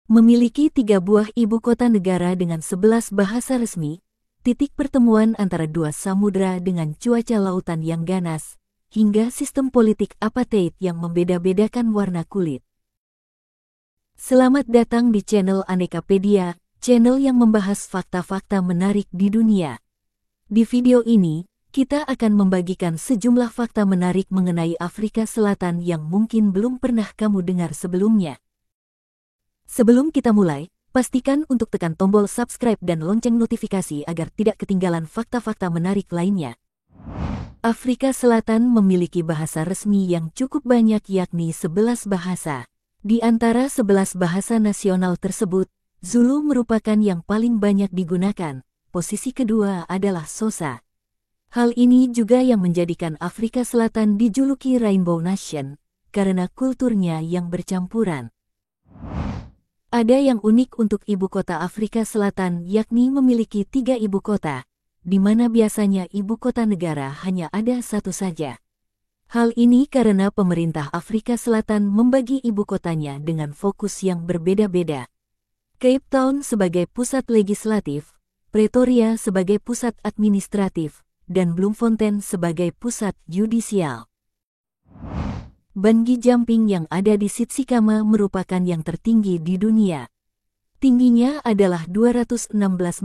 Memiliki 3 buah ibu kota negara dengan 11 bahasa resmi, titik pertemuan antara dua samudra dengan cuaca lautan yang ganas, hingga sistem politik apartheid yang membeda-bedakan warna kulit. Selamat datang di channel Anekapedia, channel yang membahas fakta-fakta menarik di dunia. Di video ini, kita akan membagikan sejumlah fakta menarik mengenai Afrika Selatan yang mungkin belum pernah kamu dengar sebelumnya. Sebelum kita mulai, pastikan untuk tekan tombol subscribe dan lonceng notifikasi agar tidak ketinggalan fakta-fakta menarik lainnya. Afrika Selatan memiliki bahasa resmi yang cukup banyak yakni 11 bahasa. Di antara 11 bahasa nasional tersebut, Zulu merupakan yang paling banyak digunakan, posisi kedua adalah Xhosa. Hal ini juga yang menjadikan Afrika Selatan dijuluki Rainbow Nation, karena kulturnya yang bercampuran. Ada yang unik untuk ibu kota Afrika Selatan yakni memiliki 3 ibu kota, di mana biasanya ibu kota negara hanya ada satu saja. Hal ini karena pemerintah Afrika Selatan membagi ibu kotanya dengan fokus yang berbeda-beda. Cape Town sebagai pusat legislatif, Pretoria sebagai pusat administratif, dan Bloemfontein sebagai pusat yudisial. Bungee jumping yang ada di Tsitsikamma merupakan yang tertinggi di dunia. Tingginya adalah 216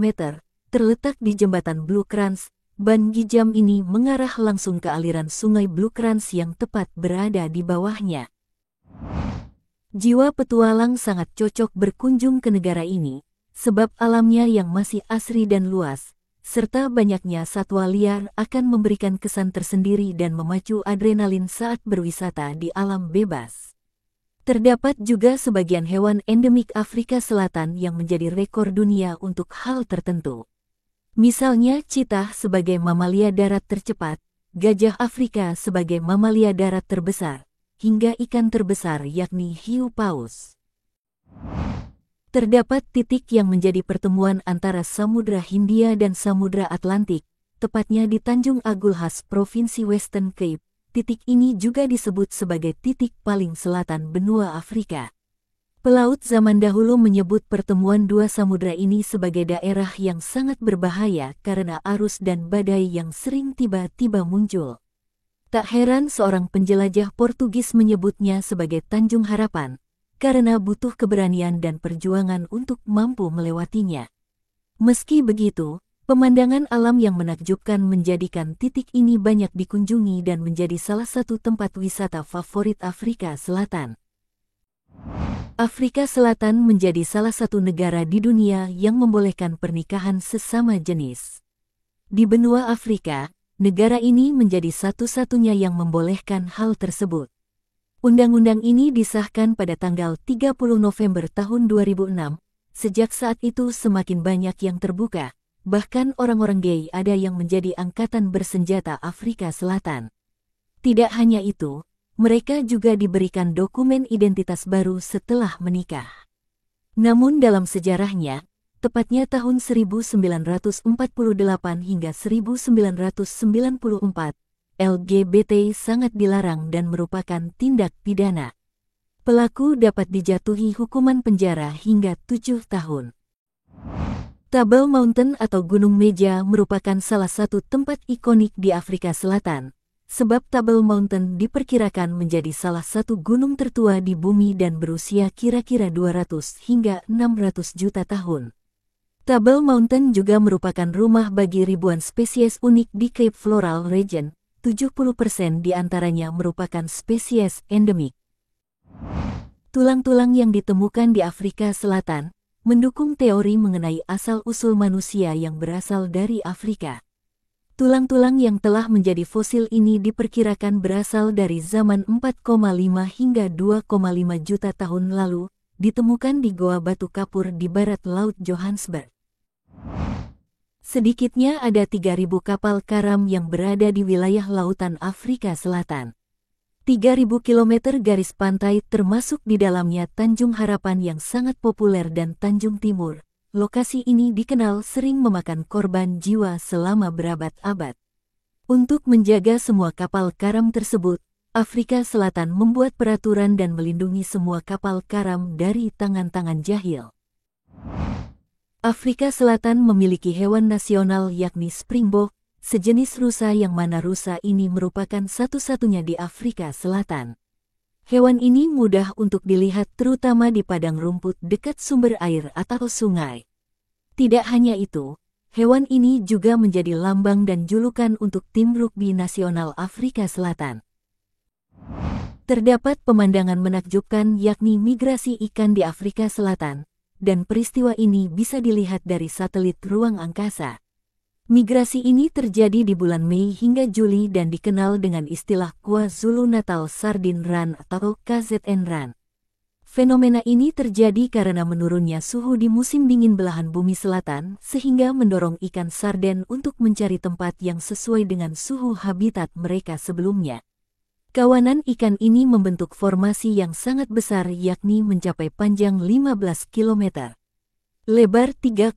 meter, terletak di jembatan Blue Kranz. Bungee jump ini mengarah langsung ke aliran sungai Blue Kranz yang tepat berada di bawahnya. Jiwa petualang sangat cocok berkunjung ke negara ini, sebab alamnya yang masih asri dan luas, serta banyaknya satwa liar akan memberikan kesan tersendiri dan memacu adrenalin saat berwisata di alam bebas. Terdapat juga sebagian hewan endemik Afrika Selatan yang menjadi rekor dunia untuk hal tertentu. Misalnya cheetah sebagai mamalia darat tercepat, gajah Afrika sebagai mamalia darat terbesar, hingga ikan terbesar yakni hiu paus. Terdapat titik yang menjadi pertemuan antara Samudra Hindia dan Samudra Atlantik, tepatnya di Tanjung Agulhas, Provinsi Western Cape. Titik ini juga disebut sebagai titik paling selatan benua Afrika. Pelaut zaman dahulu menyebut pertemuan dua samudra ini sebagai daerah yang sangat berbahaya karena arus dan badai yang sering tiba-tiba muncul. Tak heran seorang penjelajah Portugis menyebutnya sebagai Tanjung Harapan, karena butuh keberanian dan perjuangan untuk mampu melewatinya. Meski begitu, pemandangan alam yang menakjubkan menjadikan titik ini banyak dikunjungi dan menjadi salah satu tempat wisata favorit Afrika Selatan. Afrika Selatan menjadi salah satu negara di dunia yang membolehkan pernikahan sesama jenis. Di benua Afrika, negara ini menjadi satu-satunya yang membolehkan hal tersebut. Undang-undang ini disahkan pada tanggal 30 November tahun 2006. Sejak saat itu semakin banyak yang terbuka, bahkan orang-orang gay ada yang menjadi angkatan bersenjata Afrika Selatan. Tidak hanya itu, mereka juga diberikan dokumen identitas baru setelah menikah. Namun dalam sejarahnya, tepatnya tahun 1948 hingga 1994, LGBT sangat dilarang dan merupakan tindak pidana. Pelaku dapat dijatuhi hukuman penjara hingga 7 tahun. Table Mountain atau Gunung Meja merupakan salah satu tempat ikonik di Afrika Selatan, sebab Table Mountain diperkirakan menjadi salah satu gunung tertua di bumi dan berusia kira-kira 200 hingga 600 juta tahun. Table Mountain juga merupakan rumah bagi ribuan spesies unik di Cape Floral Region. 70% diantaranya merupakan spesies endemik. Tulang-tulang yang ditemukan di Afrika Selatan mendukung teori mengenai asal-usul manusia yang berasal dari Afrika. Tulang-tulang yang telah menjadi fosil ini diperkirakan berasal dari zaman 4,5 hingga 2,5 juta tahun lalu, ditemukan di Goa Batu Kapur di barat Laut Johannesburg. Sedikitnya ada 3.000 kapal karam yang berada di wilayah lautan Afrika Selatan. 3.000 kilometer garis pantai termasuk di dalamnya Tanjung Harapan yang sangat populer dan Tanjung Timur. Lokasi ini dikenal sering memakan korban jiwa selama berabad-abad. Untuk menjaga semua kapal karam tersebut, Afrika Selatan membuat peraturan dan melindungi semua kapal karam dari tangan-tangan jahil. Afrika Selatan memiliki hewan nasional yakni springbok, sejenis rusa yang mana rusa ini merupakan satu-satunya di Afrika Selatan. Hewan ini mudah untuk dilihat terutama di padang rumput dekat sumber air atau sungai. Tidak hanya itu, hewan ini juga menjadi lambang dan julukan untuk tim rugby nasional Afrika Selatan. Terdapat pemandangan menakjubkan yakni migrasi ikan di Afrika Selatan, dan peristiwa ini bisa dilihat dari satelit ruang angkasa. Migrasi ini terjadi di bulan Mei hingga Juli dan dikenal dengan istilah KwaZulu-Natal Sardine Run atau KZN Run. Fenomena ini terjadi karena menurunnya suhu di musim dingin belahan bumi selatan sehingga mendorong ikan sarden untuk mencari tempat yang sesuai dengan suhu habitat mereka sebelumnya. Kawanan ikan ini membentuk formasi yang sangat besar yakni mencapai panjang 15 km, lebar 3,5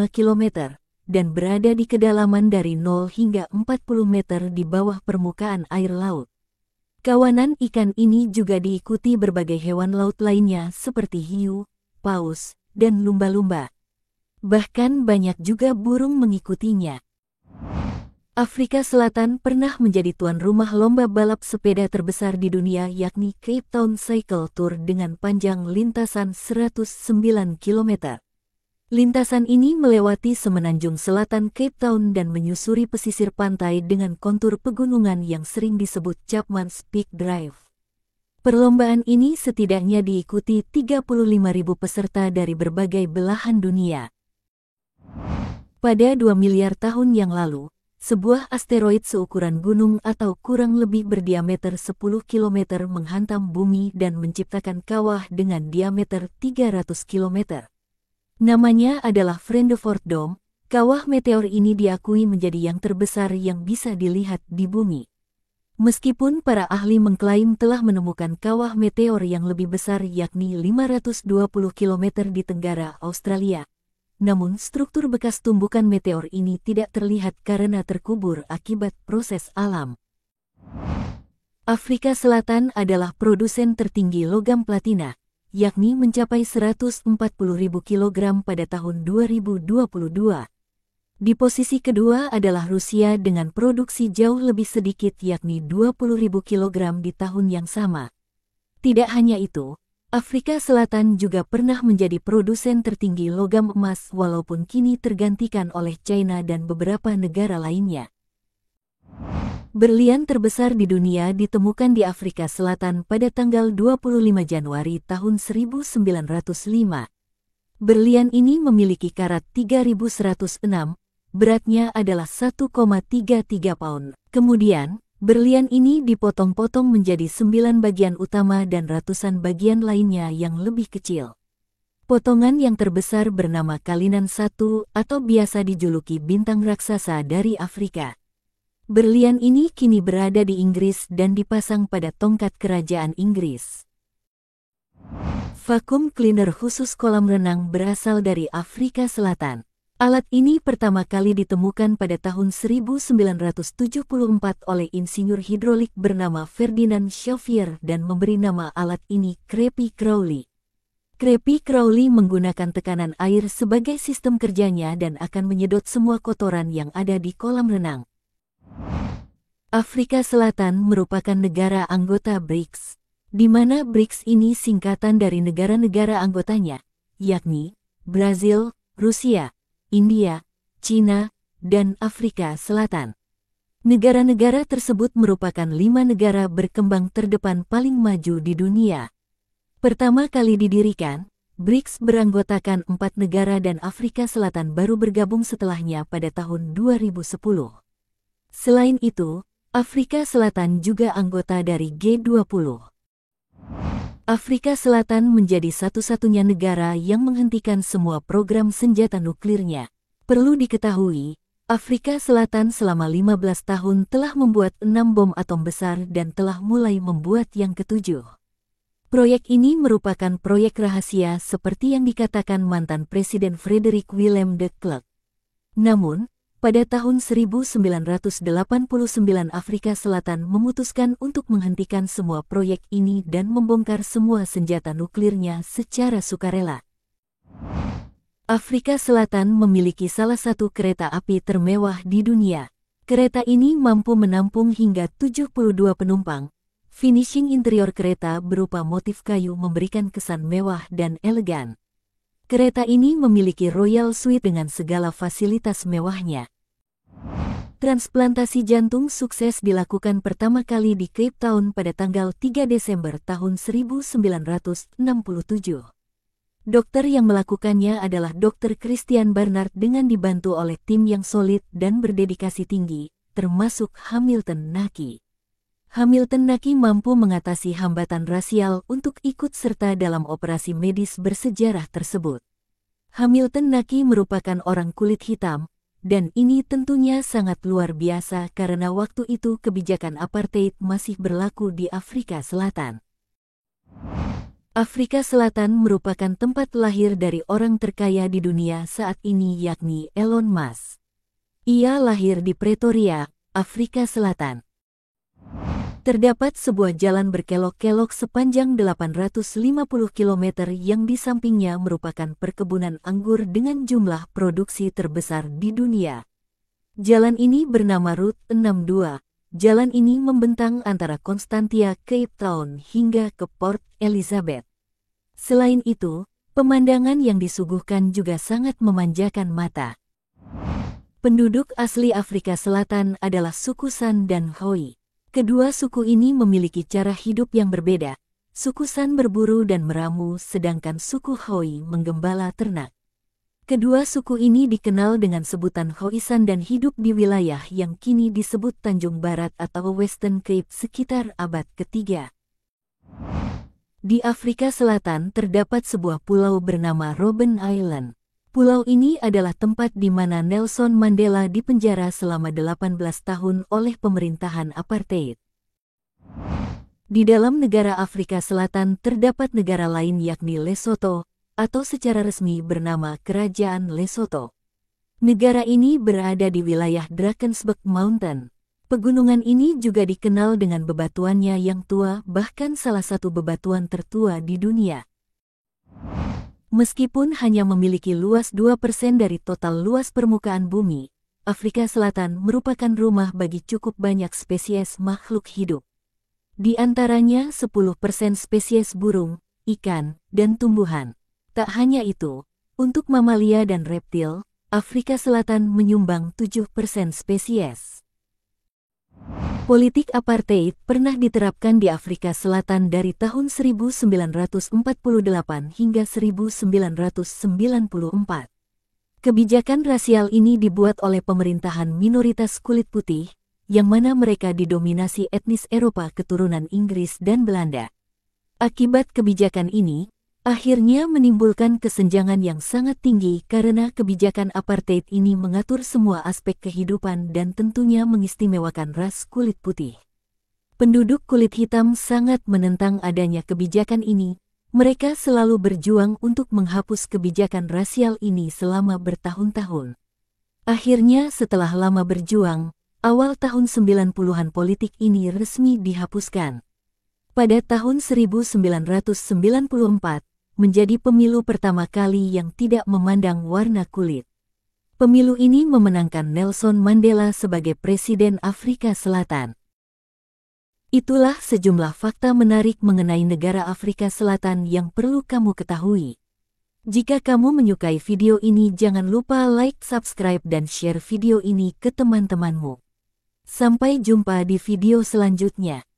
km, dan berada di kedalaman dari 0 hingga 40 meter di bawah permukaan air laut. Kawanan ikan ini juga diikuti berbagai hewan laut lainnya seperti hiu, paus, dan lumba-lumba. Bahkan banyak juga burung mengikutinya. Afrika Selatan pernah menjadi tuan rumah lomba balap sepeda terbesar di dunia yakni Cape Town Cycle Tour dengan panjang lintasan 109 km. Lintasan ini melewati semenanjung selatan Cape Town dan menyusuri pesisir pantai dengan kontur pegunungan yang sering disebut Chapman's Peak Drive. Perlombaan ini setidaknya diikuti 35.000 peserta dari berbagai belahan dunia. Pada 2 miliar tahun yang lalu, sebuah asteroid seukuran gunung atau kurang lebih berdiameter 10 km menghantam bumi dan menciptakan kawah dengan diameter 300 km. Namanya adalah Vredefort Dome. Kawah meteor ini diakui menjadi yang terbesar yang bisa dilihat di bumi. Meskipun para ahli mengklaim telah menemukan kawah meteor yang lebih besar yakni 520 km di tenggara Australia, namun struktur bekas tumbukan meteor ini tidak terlihat karena terkubur akibat proses alam. Afrika Selatan adalah produsen tertinggi logam platina, yakni mencapai 140.000 kg pada tahun 2022. Di posisi kedua adalah Rusia dengan produksi jauh lebih sedikit yakni 20.000 kg di tahun yang sama. Tidak hanya itu, Afrika Selatan juga pernah menjadi produsen tertinggi logam emas walaupun kini tergantikan oleh China dan beberapa negara lainnya. Berlian terbesar di dunia ditemukan di Afrika Selatan pada tanggal 25 Januari tahun 1905. Berlian ini memiliki karat 3106, beratnya adalah 1,33 pound. Kemudian, berlian ini dipotong-potong menjadi 9 bagian utama dan ratusan bagian lainnya yang lebih kecil. Potongan yang terbesar bernama Kalinan I atau biasa dijuluki bintang raksasa dari Afrika. Berlian ini kini berada di Inggris dan dipasang pada tongkat kerajaan Inggris. Vacuum cleaner khusus kolam renang berasal dari Afrika Selatan. Alat ini pertama kali ditemukan pada tahun 1974 oleh insinyur hidrolik bernama Ferdinand Xavier dan memberi nama alat ini Crepy Crawly. Crepy Crawly menggunakan tekanan air sebagai sistem kerjanya dan akan menyedot semua kotoran yang ada di kolam renang. Afrika Selatan merupakan negara anggota BRICS, di mana BRICS ini singkatan dari negara-negara anggotanya, yakni Brazil, Rusia, India, China, dan Afrika Selatan. Negara-negara tersebut merupakan 5 negara berkembang terdepan paling maju di dunia. Pertama kali didirikan, BRICS beranggotakan 4 negara dan Afrika Selatan baru bergabung setelahnya pada tahun 2010. Selain itu, Afrika Selatan juga anggota dari G20. Afrika Selatan menjadi satu-satunya negara yang menghentikan semua program senjata nuklirnya. Perlu diketahui, Afrika Selatan selama 15 tahun telah membuat 6 bom atom besar dan telah mulai membuat yang ke-7. Proyek ini merupakan proyek rahasia seperti yang dikatakan mantan Presiden Frederick Willem de Klerk. Namun, Pada tahun 1989 Afrika Selatan memutuskan untuk menghentikan semua proyek ini dan membongkar semua senjata nuklirnya secara sukarela. Afrika Selatan memiliki salah satu kereta api termewah di dunia. Kereta ini mampu menampung hingga 72 penumpang. Finishing interior kereta berupa motif kayu memberikan kesan mewah dan elegan. Kereta ini memiliki Royal Suite dengan segala fasilitas mewahnya. Transplantasi jantung sukses dilakukan pertama kali di Cape Town pada tanggal 3 Desember tahun 1967. Dokter yang melakukannya adalah Dr. Christian Barnard dengan dibantu oleh tim yang solid dan berdedikasi tinggi, termasuk Hamilton Naki. Hamilton Naki mampu mengatasi hambatan rasial untuk ikut serta dalam operasi medis bersejarah tersebut. Hamilton Naki merupakan orang kulit hitam, dan ini tentunya sangat luar biasa karena waktu itu kebijakan apartheid masih berlaku di Afrika Selatan. Afrika Selatan merupakan tempat lahir dari orang terkaya di dunia saat ini yakni Elon Musk. Ia lahir di Pretoria, Afrika Selatan. Terdapat sebuah jalan berkelok-kelok sepanjang 850 km yang di sampingnya merupakan perkebunan anggur dengan jumlah produksi terbesar di dunia. Jalan ini bernama Route 62. Jalan ini membentang antara Constantia, Cape Town hingga ke Port Elizabeth. Selain itu, pemandangan yang disuguhkan juga sangat memanjakan mata. Penduduk asli Afrika Selatan adalah suku San dan Khoi. Kedua suku ini memiliki cara hidup yang berbeda. Suku San berburu dan meramu, sedangkan suku Khoi menggembala ternak. Kedua suku ini dikenal dengan sebutan Khoisan dan hidup di wilayah yang kini disebut Tanjung Barat atau Western Cape sekitar abad ketiga. Di Afrika Selatan terdapat sebuah pulau bernama Robben Island. Pulau ini adalah tempat di mana Nelson Mandela dipenjara selama 18 tahun oleh pemerintahan apartheid. Di dalam negara Afrika Selatan terdapat negara lain yakni Lesotho, atau secara resmi bernama Kerajaan Lesotho. Negara ini berada di wilayah Drakensberg Mountain. Pegunungan ini juga dikenal dengan bebatuannya yang tua, bahkan salah satu bebatuan tertua di dunia. Meskipun hanya memiliki luas 2% dari total luas permukaan bumi, Afrika Selatan merupakan rumah bagi cukup banyak spesies makhluk hidup. Di antaranya 10% spesies burung, ikan, dan tumbuhan. Tak hanya itu, untuk mamalia dan reptil, Afrika Selatan menyumbang 7% spesies. Politik apartheid pernah diterapkan di Afrika Selatan dari tahun 1948 hingga 1994. Kebijakan rasial ini dibuat oleh pemerintahan minoritas kulit putih, yang mana mereka didominasi etnis Eropa keturunan Inggris dan Belanda. Akibat kebijakan ini, akhirnya menimbulkan kesenjangan yang sangat tinggi karena kebijakan apartheid ini mengatur semua aspek kehidupan dan tentunya mengistimewakan ras kulit putih. Penduduk kulit hitam sangat menentang adanya kebijakan ini. Mereka selalu berjuang untuk menghapus kebijakan rasial ini selama bertahun-tahun. Akhirnya setelah lama berjuang, awal tahun 90-an politik ini resmi dihapuskan. Pada tahun 1994, menjadi pemilu pertama kali yang tidak memandang warna kulit. Pemilu ini memenangkan Nelson Mandela sebagai Presiden Afrika Selatan. Itulah sejumlah fakta menarik mengenai negara Afrika Selatan yang perlu kamu ketahui. Jika kamu menyukai video ini, jangan lupa like, subscribe, dan share video ini ke teman-temanmu. Sampai jumpa di video selanjutnya.